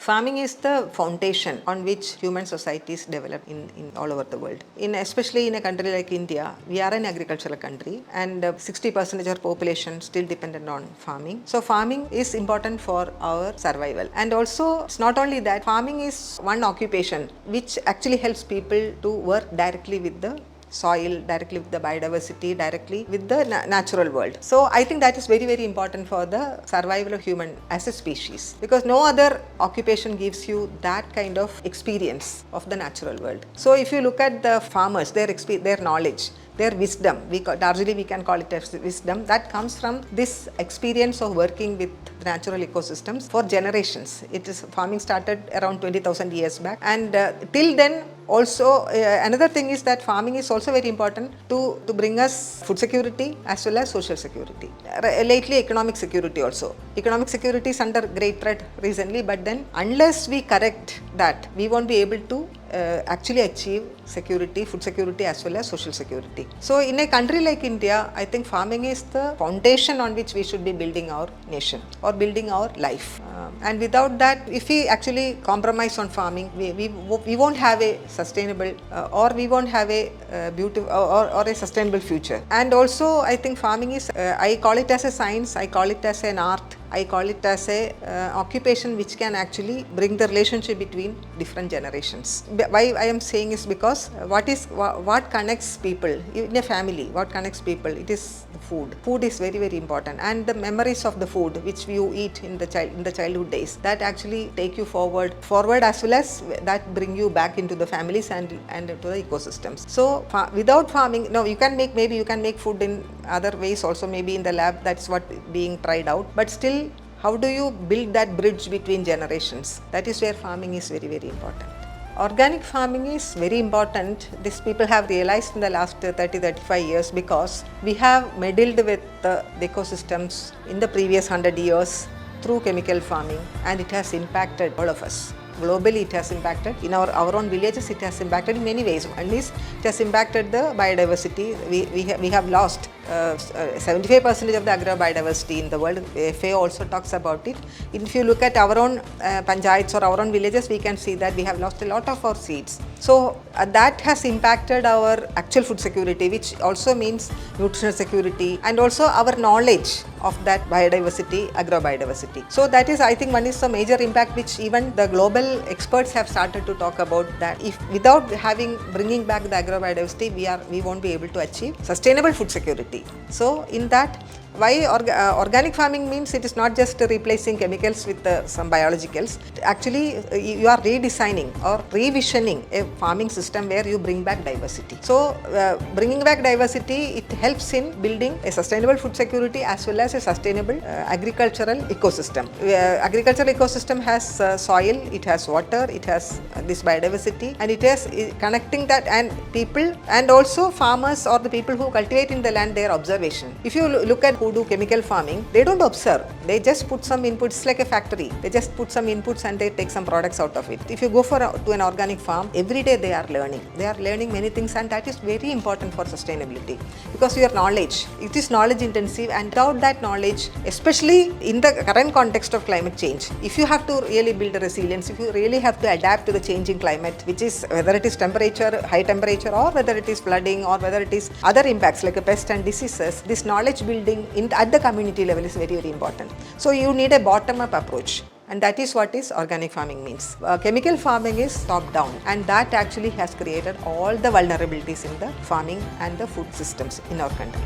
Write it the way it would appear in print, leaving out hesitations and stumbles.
Farming is the foundation on which human societies develop in all over the world. Especially in a country like India, we are an agricultural country and 60% of our population still dependent on farming. So farming is important for our survival. And also it's not only that, farming is one occupation which actually helps people to work directly with the soil, directly with the biodiversity, directly with the natural world. So I think that is very, very important for the survival of human as a species, because no other occupation gives you that kind of experience of the natural world. So if you look at the farmers, their knowledge, their wisdom, largely we can call it as wisdom, that comes from this experience of working with natural ecosystems for generations. Farming started around 20,000 years back, and till then also another thing is that farming is also very important to bring us food security as well as social security. Lately economic security also. Economic security is under great threat recently, but then unless we correct that, we won't be able to actually achieve security, food security as well as social security. So in a country like India, I think farming is the foundation on which we should be building our nation or building our life. And without that, if we actually compromise on farming, we won't have a sustainable or we won't have a beautiful or a sustainable future. And also I think farming is, I call it as a science, I call it as an art, I call it as a occupation which can actually bring the relationship between different generations. Why I am saying is because what connects people in a family, what connects people, it is food. Food is very, very important, and the memories of the food which you eat in the childhood days, that actually take you forward as well as that bring you back into the families and to the ecosystems. So without farming, no, you can make food in other ways also, maybe in the lab, that's what being tried out, but still, how do you build that bridge between generations? That is where farming is very, very important. Organic farming is very important. This people have realized in the last 30-35 years, because we have meddled with the ecosystems in the previous 100 years through chemical farming, and it has impacted all of us. Globally it has impacted, in our own villages it has impacted in many ways. One is it has impacted the biodiversity. We have lost 75% of the agro-biodiversity in the world. FAO also talks about it. If you look at our own panchayats or our own villages, we can see that we have lost a lot of our seeds. So that has impacted our actual food security, which also means nutritional security, and also our knowledge of that biodiversity, agro-biodiversity. So that is, I think, one is the major impact which even the global experts have started to talk about, that if without bringing back the agro-biodiversity, we won't be able to achieve sustainable food security. So in that, why organic farming means it is not just replacing chemicals with some biologicals. Actually, you are redesigning or revisioning a farming system where you bring back diversity. So bringing back diversity, it helps in building a sustainable food security as well as a sustainable agricultural ecosystem. Agricultural ecosystem has soil, it has water, it has this biodiversity, and it is connecting that, and people and also farmers or the people who cultivate in the land, their observation. If you look at who do chemical farming, they don't observe. They just put some inputs, like a factory. They just put some inputs and they take some products out of it. If you go to an organic farm, every day they are learning. They are learning many things, and that is very important for sustainability, because your knowledge, it is knowledge intensive, and without that knowledge, especially in the current context of climate change, if you have to really build a resilience, if you really have to adapt to the changing climate, which is whether it is temperature, high temperature, or whether it is flooding, or whether it is other impacts like a pest and diseases, this knowledge building at the community level is very, very important. So you need a bottom-up approach, and that is what is organic farming means. Chemical farming is top-down, and that actually has created all the vulnerabilities in the farming and the food systems in our country.